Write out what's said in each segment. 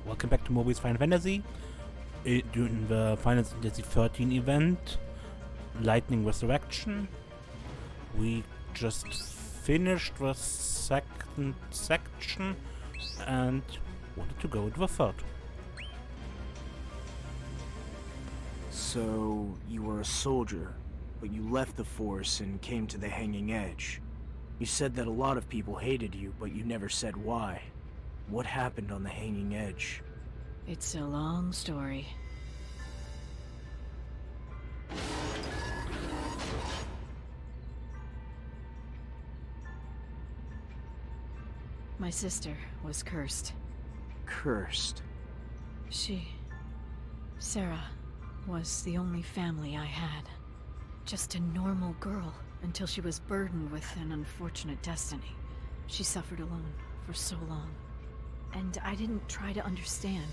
Welcome back to Mobius Final Fantasy. During the Final Fantasy 13 event, Lightning Resurrection, we just finished the second section and wanted to go to the third. So, you were a soldier, but you left the Force and came to the Hanging Edge. You said that a lot of people hated you, but you never said why. What happened on the Hanging Edge? It's a long story. My sister was cursed. Cursed? Sarah, was the only family I had. Just a normal girl, until she was burdened with an unfortunate destiny. She suffered alone for so long. And I didn't try to understand.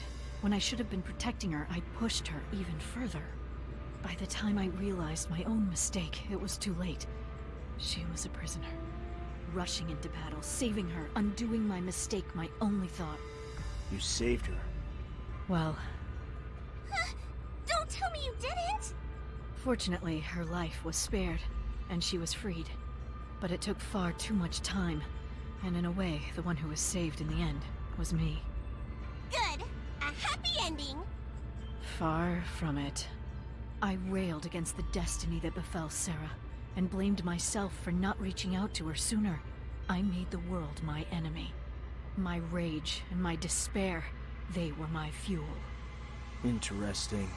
When I should have been protecting her, I pushed her even further. By the time I realized my own mistake, it was too late. She was a prisoner. Rushing into battle, saving her, undoing my mistake, my only thought. You saved her. Well... Don't tell me you didn't! Fortunately, her life was spared, and she was freed. But it took far too much time, and in a way, the one who was saved in the end was me. Good. A happy ending. Far from it. I railed against the destiny that befell Sarah, and blamed myself for not reaching out to her sooner. I made the world my enemy. My rage and my despair, they were my fuel. Interesting.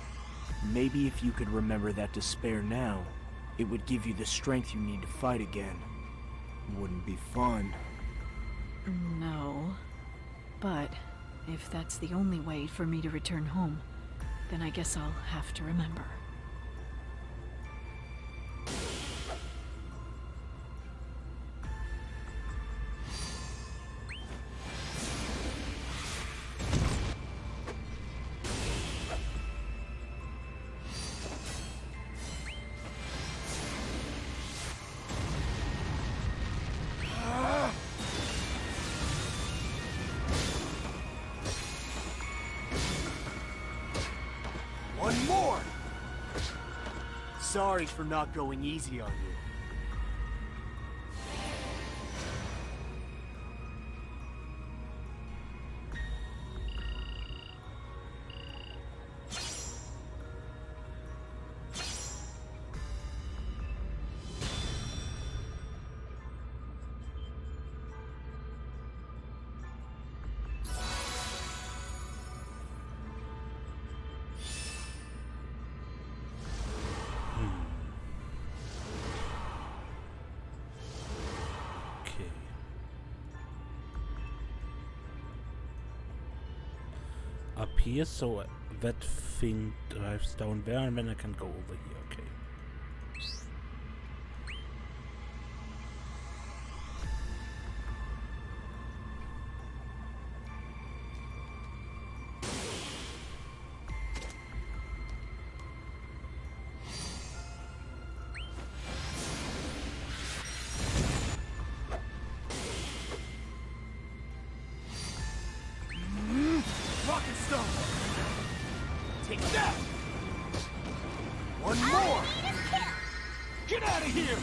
Maybe if you could remember that despair now, it would give you the strength you need to fight again. Wouldn't be fun. No. But if that's the only way for me to return home, then I guess I'll have to remember. One more! Sorry for not going easy on you. Up here, so that thing drives down there, and then I can go over here, okay. Rocket Stone! Take that! One more! Get out of here!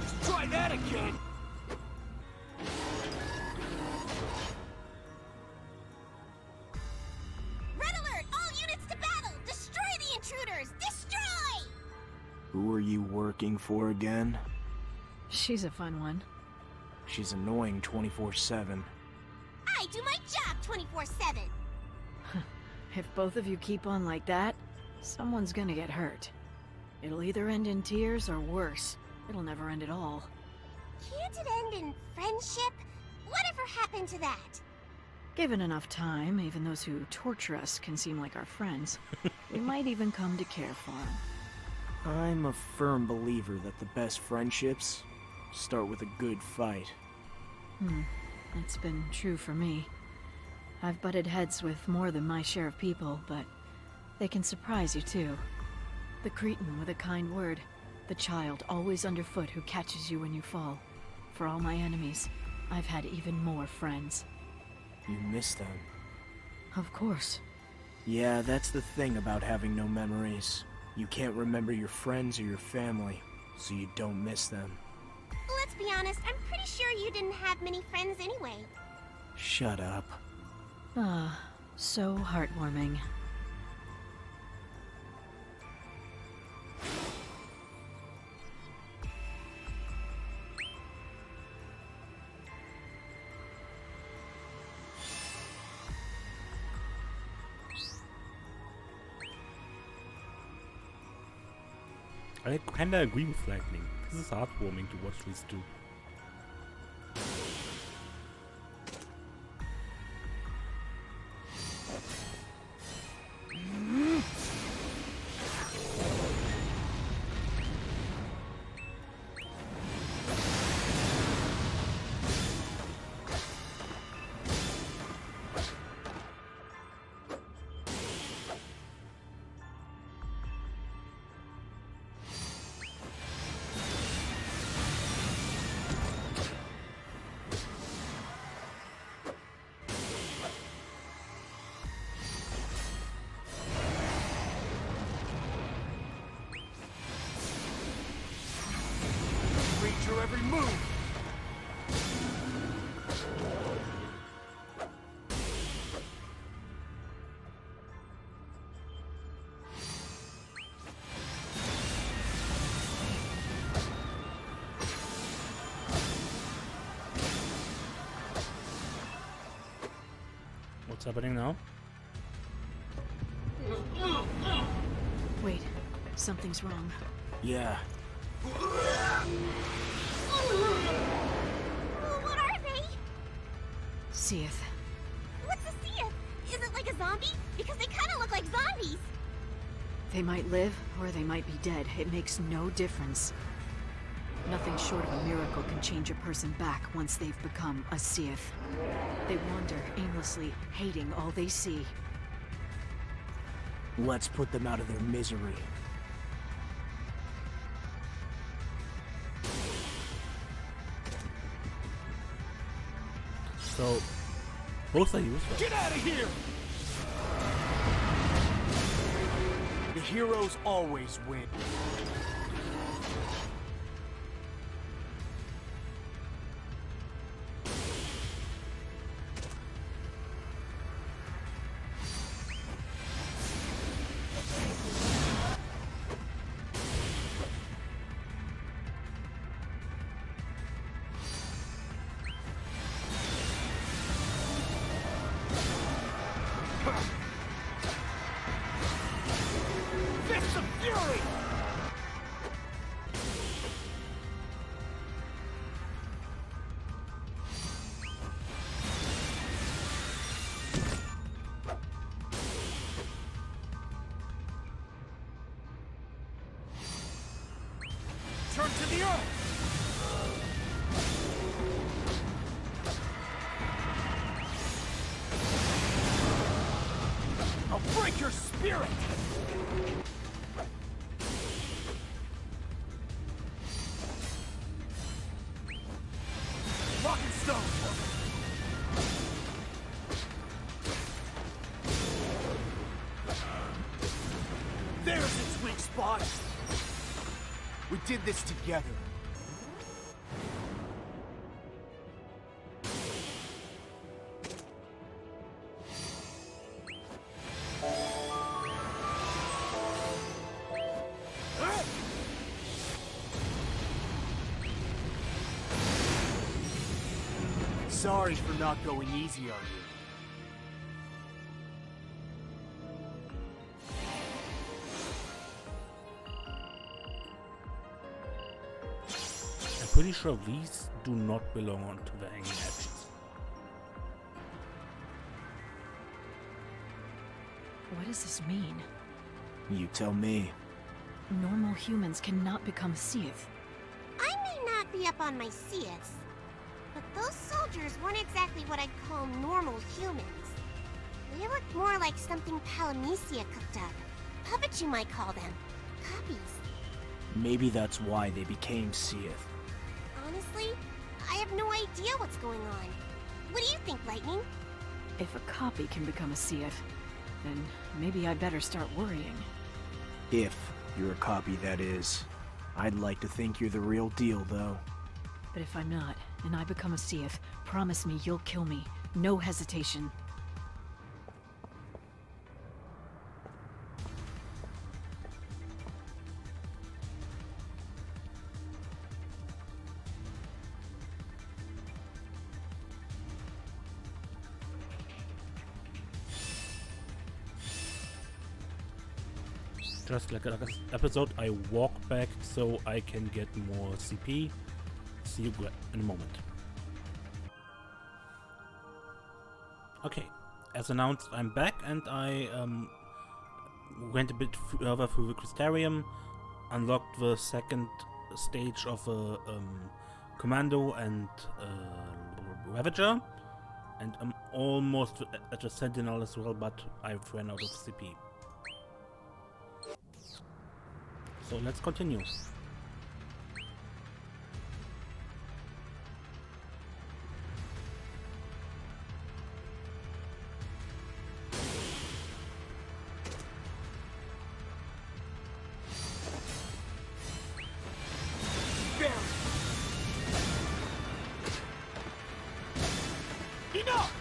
Just try that again! Red alert! All units to battle! Destroy the intruders! Destroy! Who are you working for again? She's a fun one. She's annoying 24/7. I do my job 24/7! If both of you keep on like that, someone's gonna get hurt. It'll either end in tears or worse. It'll never end at all. Can't it end in friendship? Whatever happened to that? Given enough time, even those who torture us can seem like our friends. We might even come to care for them. I'm a firm believer that the best friendships start with a good fight. That's been true for me. I've butted heads with more than my share of people, but they can surprise you too. The Cretan with a kind word, the child always underfoot who catches you when you fall. For all my enemies, I've had even more friends. You miss them. Of course. Yeah, that's the thing about having no memories. You can't remember your friends or your family, so you don't miss them. Let's be honest, I'm pretty sure you didn't have many friends anyway. Shut up. Ah, so heartwarming. I kinda agree with Lightning. This is heartwarming to watch these two. Read your every move! What's happening now? Wait, something's wrong. Yeah, What are they? Seeth. What's a Seeth? Is it like a zombie? Because they kind of look like zombies. They might live, or they might be dead. It makes no difference. Nothing short of a miracle can change a person back once they've become a Seeth. They wander aimlessly, hating all they see. let's put them out of their misery. So, both are useful. Get out of here! The heroes always win. Fist of Fury! Turn to the earth! I'll break your spirit! Rock and stone! There's its weak spot! We did this together. Sorry for not going easy on you. I'm pretty sure these do not belong onto the hanging edges. What does this mean? You tell me. Normal humans cannot become Seeth. I may not be up on my Seeths, but those soldiers weren't exactly what I'd call normal humans. They looked more like something Palamisia cooked up. Puppets, you might call them. Copies. Maybe that's why they became Seeth. Honestly, I have no idea what's going on. What do you think, Lightning? If a copy can become a Seath, then maybe I better start worrying. If you're a copy, that is. I'd like to think you're the real deal, though. But if I'm not, and I become a Seath, promise me you'll kill me. No hesitation. Just like another episode, I walk back so I can get more CP. See you in a moment. Okay, as announced, I'm back and I went a bit further through the Crystarium, unlocked the second stage of a Commando and Ravager, and I'm almost at a Sentinel as well, but I've run out of CP. So let's continue. Enough!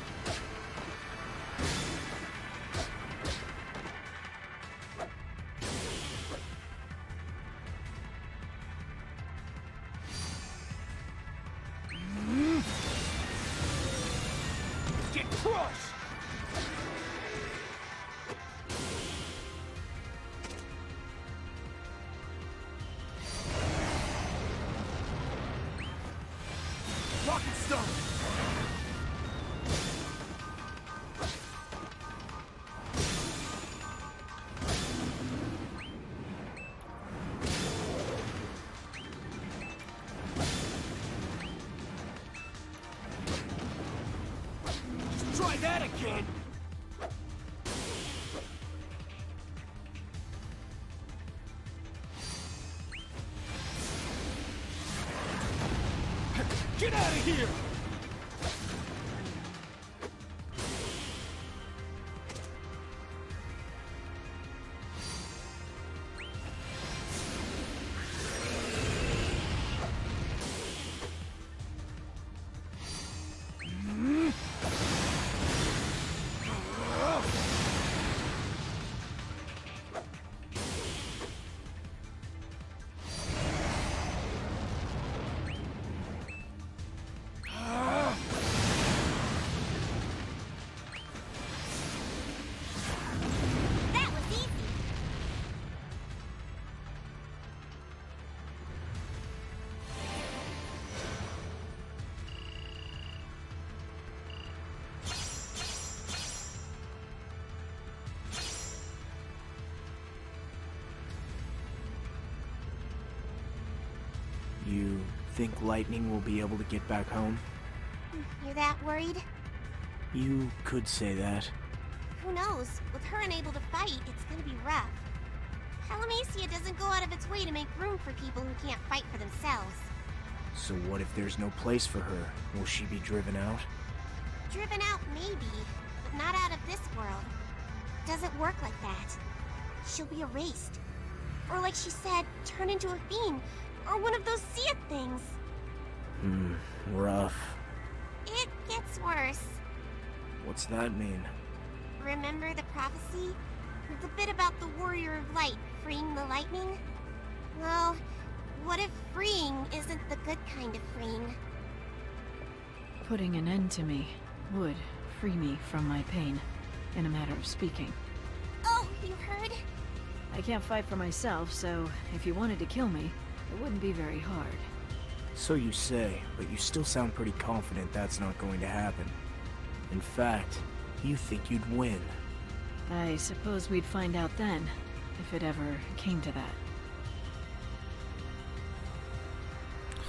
Get crushed! Rocket stone! Try that again! Get out of here! That was easy. You think Lightning will be able to get back home? You're that worried? You could say that. Who knows? With her unable to fight, it's gonna be rough. Palamacia doesn't go out of its way to make room for people who can't fight for themselves. So what if there's no place for her? Will she be driven out? Driven out, maybe, but not out of this world. Doesn't work like that. She'll be erased. Or like she said, turn into a fiend, or one of those Seath things. Rough. It gets worse. What's that mean? Remember the prophecy? The bit about the Warrior of Light freeing the lightning? Well, what if freeing isn't the good kind of freeing? Putting an end to me would free me from my pain, in a matter of speaking. Oh, you heard? I can't fight for myself, so if you wanted to kill me, it wouldn't be very hard. So you say, but you still sound pretty confident that's not going to happen. In fact, you think you'd win. I suppose we'd find out then, if it ever came to that.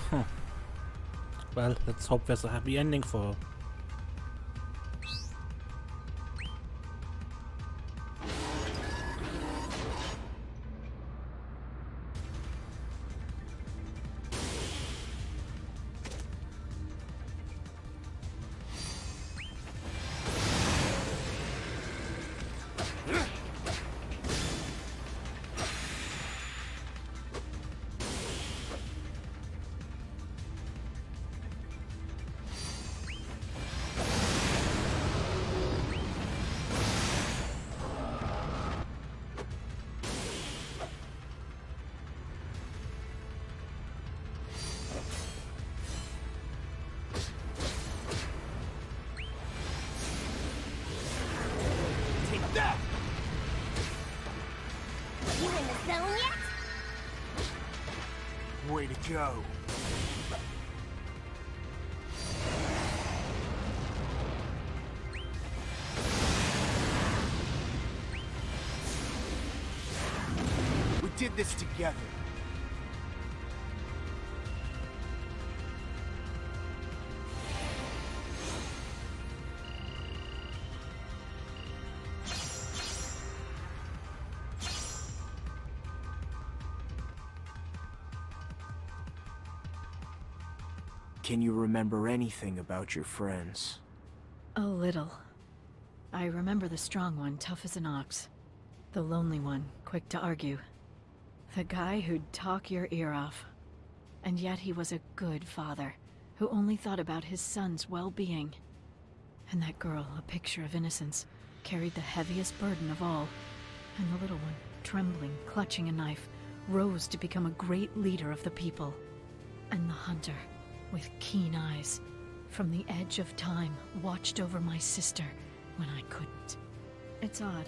Huh. Well, let's hope there's a happy ending for her. go. We did this together. Can you remember anything about your friends? A little. I remember the strong one, tough as an ox. The lonely one, quick to argue. The guy who'd talk your ear off. And yet he was a good father, who only thought about his son's well-being. And that girl, a picture of innocence, carried the heaviest burden of all. And the little one, trembling, clutching a knife, rose to become a great leader of the people. And the hunter, with keen eyes, from the edge of time, watched over my sister when I couldn't. It's odd.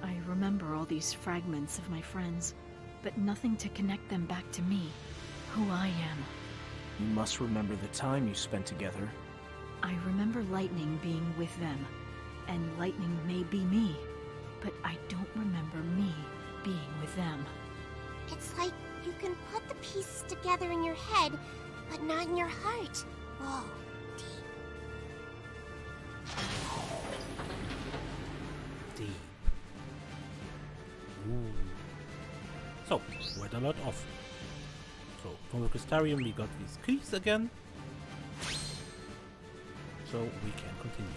I remember all these fragments of my friends, but nothing to connect them back to me, who I am. You must remember the time you spent together. I remember Lightning being with them, and Lightning may be me, but I don't remember me being with them. It's like you can put the pieces together in your head, but not in your heart. Whoa, deep. Deep. Ooh. So, quite a lot off. So, from the Crystarium we got these keys again. So, we can continue.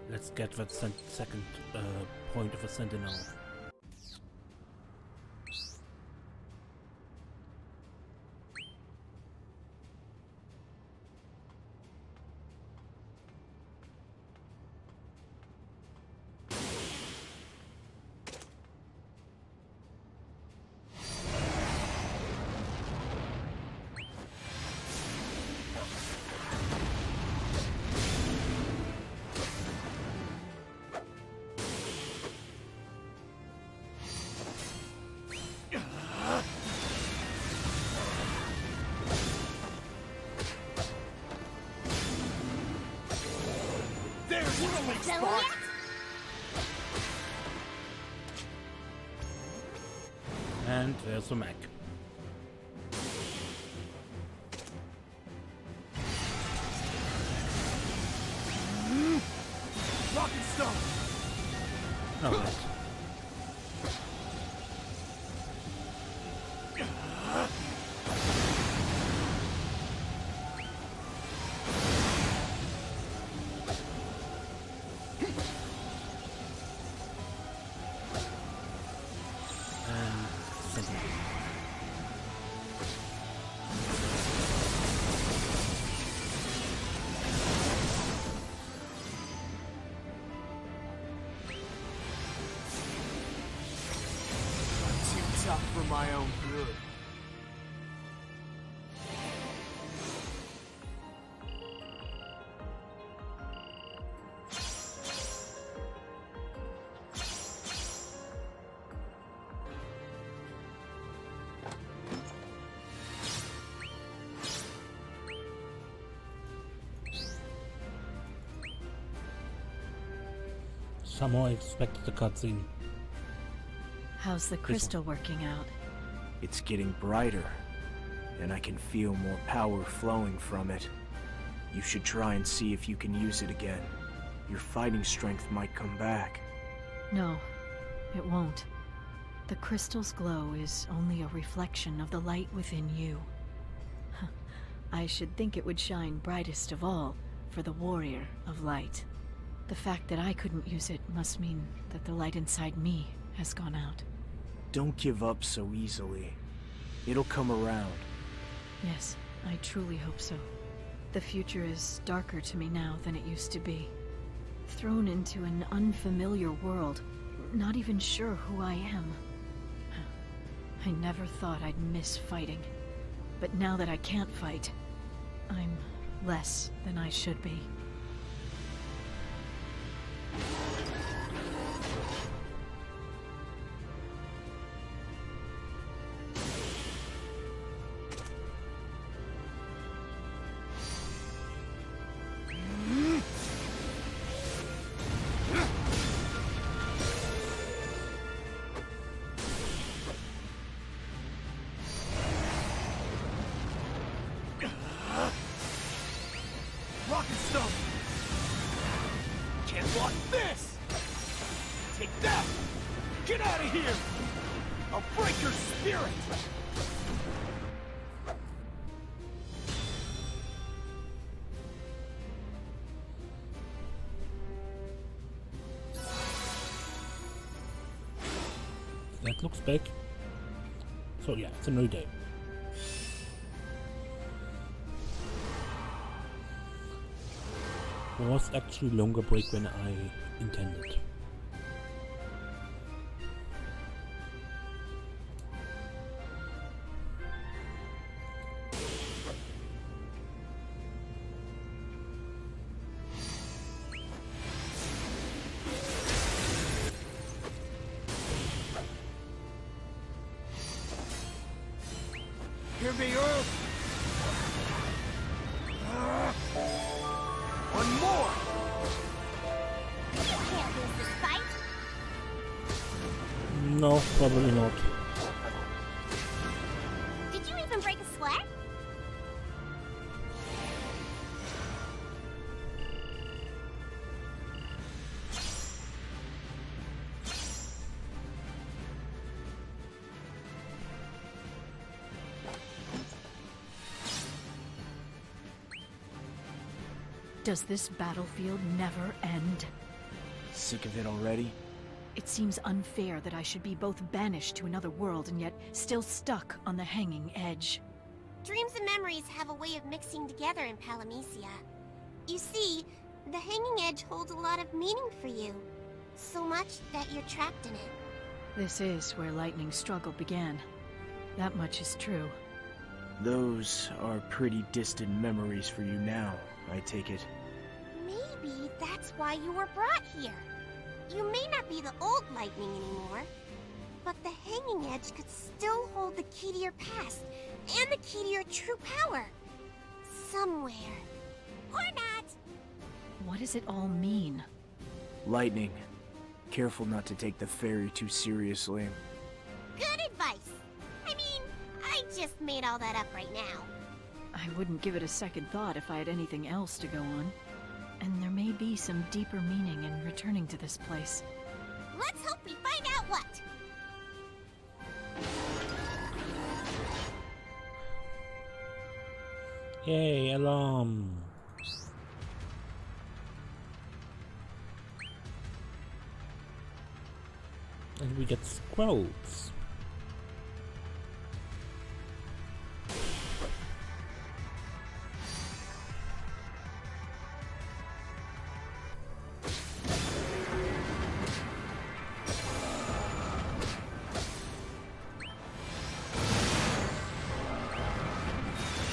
Let's get that second point of a sentinel. And there's a mech. Rock and stone! Oh, right. For my own good. Somehow I expected the cutscene. How's the crystal working out? It's getting brighter, and I can feel more power flowing from it. You should try and see if you can use it again. Your fighting strength might come back. No, it won't. The crystal's glow is only a reflection of the light within you. I should think it would shine brightest of all for the warrior of light. The fact that I couldn't use it must mean that the light inside me has gone out. Don't give up so easily. It'll come around. Yes, I truly hope so. The future is darker to me now than it used to be. Thrown into an unfamiliar world, not even sure who I am. I never thought I'd miss fighting. But now that I can't fight, I'm less than I should be. Rocket Stone! Can't block this! Take that! Get out of here! I'll break your spirit! That looks big. So yeah, it's a new day. Was actually longer break than I intended. Here be Earth! One more! You can't lose this fight. No, probably not. Did you even break a sweat? Does this battlefield never end? Sick of it already? It seems unfair that I should be both banished to another world and yet still stuck on the hanging edge. Dreams and memories have a way of mixing together in Palamecia. You see, the hanging edge holds a lot of meaning for you. So much that you're trapped in it. This is where Lightning's struggle began. That much is true. Those are pretty distant memories for you now, I take it. Maybe that's why you were brought here. You may not be the old Lightning anymore, but the hanging edge could still hold the key to your past and the key to your true power. Somewhere. Or not. What does it all mean? Lightning. Careful not to take the fairy too seriously. Good advice. I mean, I just made all that up right now. I wouldn't give it a second thought if I had anything else to go on. And there may be some deeper meaning in returning to this place. Let's hope we find out what. Yay, alarm! And we get scrolls.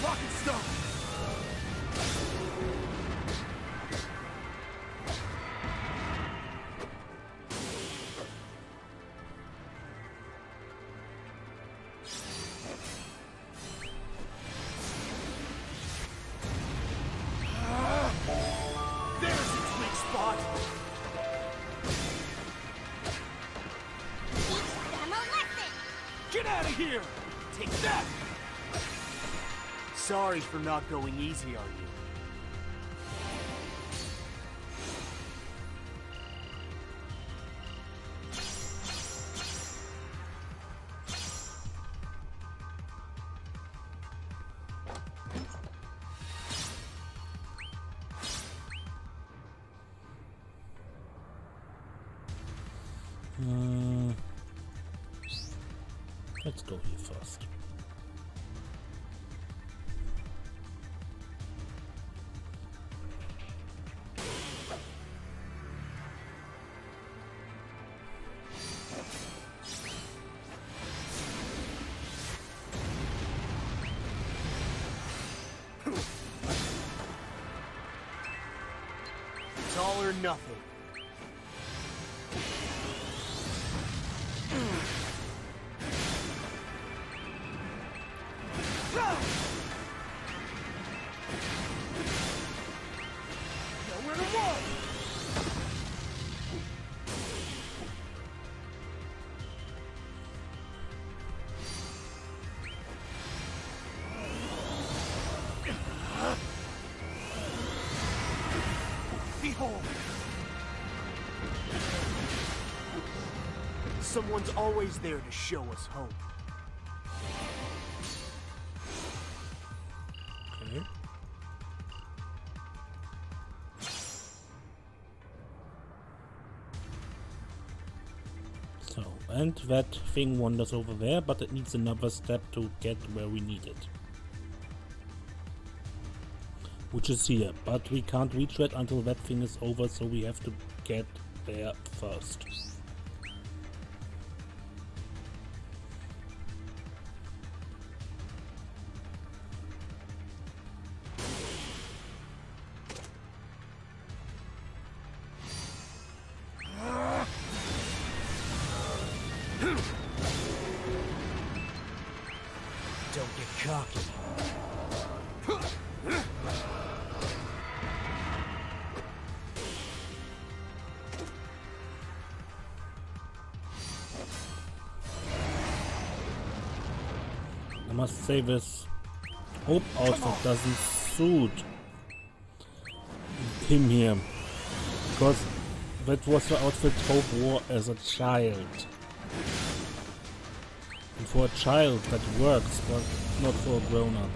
Rocket Stone! There's its weak spot! Teach them a lesson. Get out of here! Take that! Sorry for not going easy on you. Let's go here first. nothing. Nowhere to run! Behold! Someone's always there to show us hope. Okay. So, and that thing wanders over there, but it needs another step to get where we need it. Which is here, but we can't reach that until that thing is over, so we have to get there first. Don't get cocky. I must say this Hope outfit doesn't suit him here, because that was the outfit Hope wore as a child. And for a child that works, but not for a grown-up.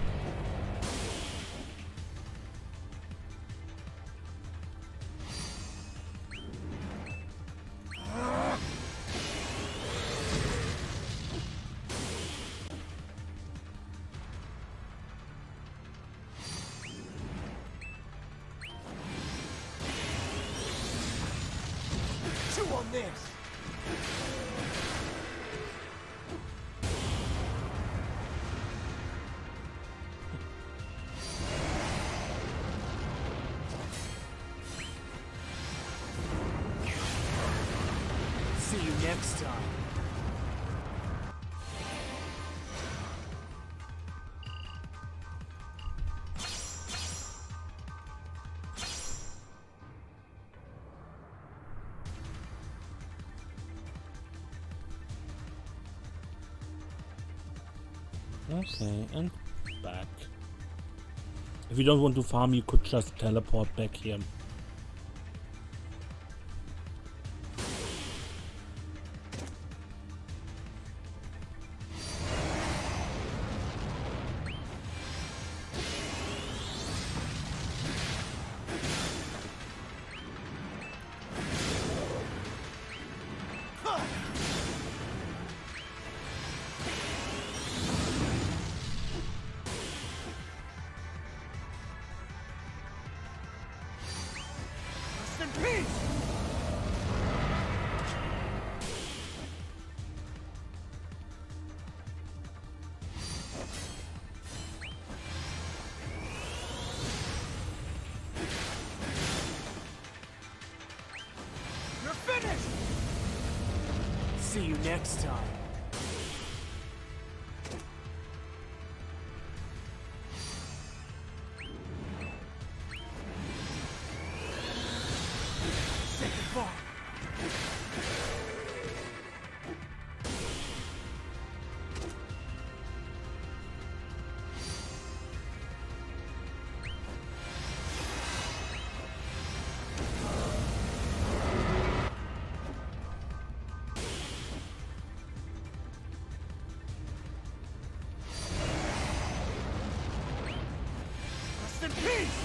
Chew on this! See you next time. Okay, and back. If you don't want to farm, you could just teleport back here. Rest in peace! You're finished! See you next time. Say goodbye. Rest in peace!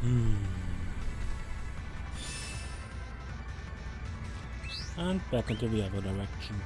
And back into the other direction.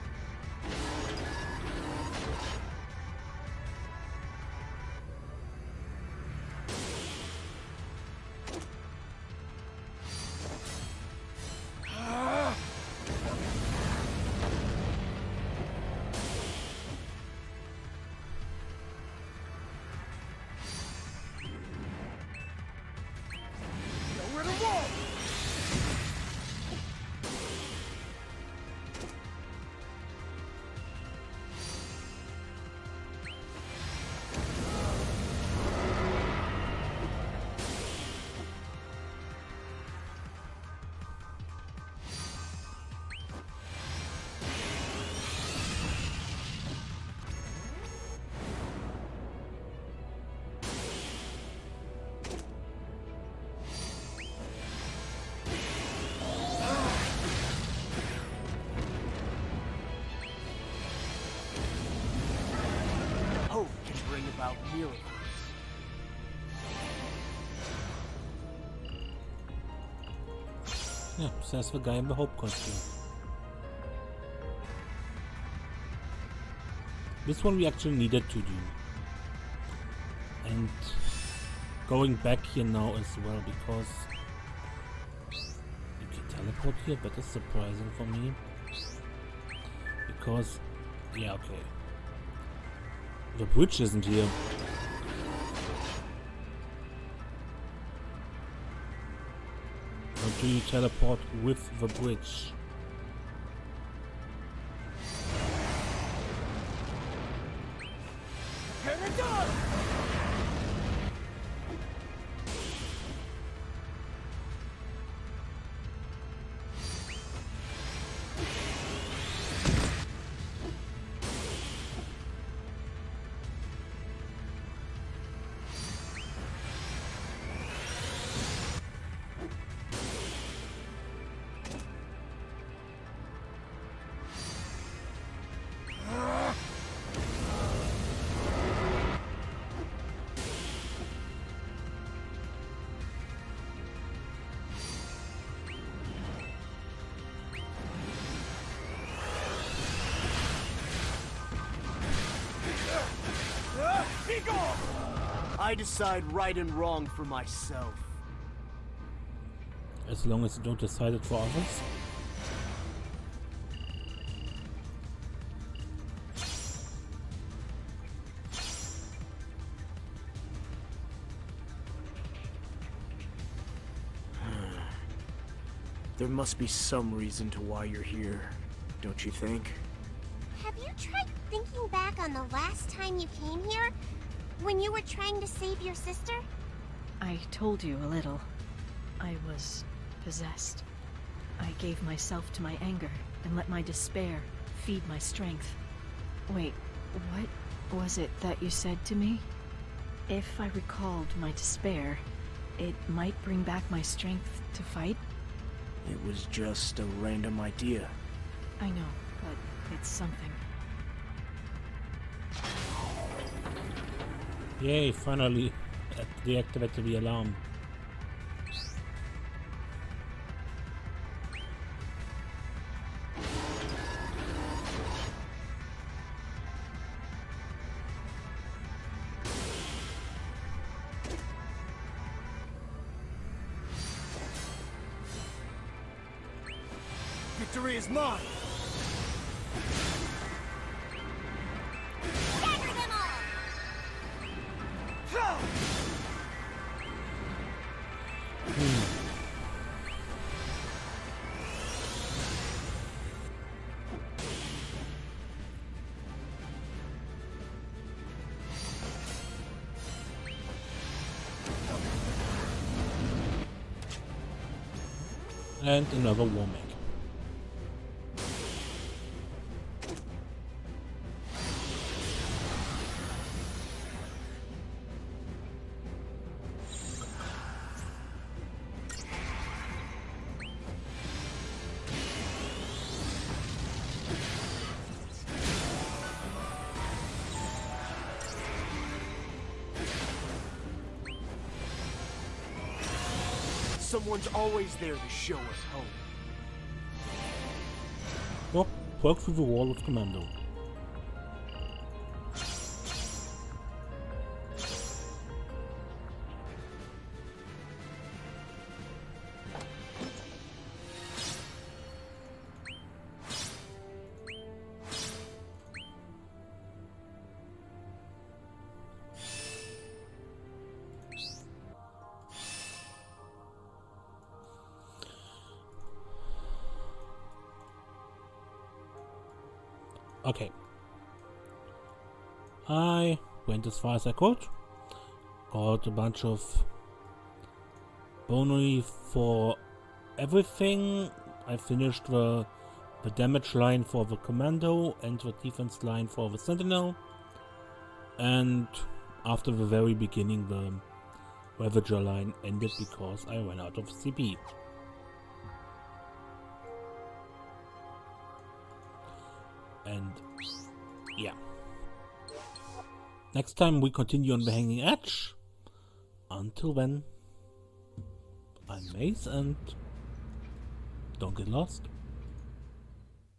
Hope can bring about miracles. Yeah, says the guy in the Hope costume. This one we actually needed to do. And going back here now as well, because you can teleport here, but it's surprising for me. Because, yeah, okay. The bridge isn't here. Or do you teleport with the bridge? I decide right and wrong for myself. As long as you don't decide it for others. There must be some reason to why you're here, don't you think? Have you tried thinking back on the last time you came here? When you were trying to save your sister? I told you a little. I was possessed. I gave myself to my anger and let my despair feed my strength. Wait, what was it that you said to me? If I recalled my despair, it might bring back my strength to fight? It was just a random idea. I know, but it's something. Yay, finally deactivated the alarm. Victory is mine! Gather them all! And another warming. someone's always there to show us hope. Well, work through the wall of Commando. Okay. I went as far as I could. Got a bunch of boni for everything. I finished the damage line for the Commando and the defense line for the Sentinel. And after the very beginning, the Ravager line ended because I ran out of CP. And yeah. Next time we continue on the Hanging Edge. Until then, I'm Mace and don't get lost.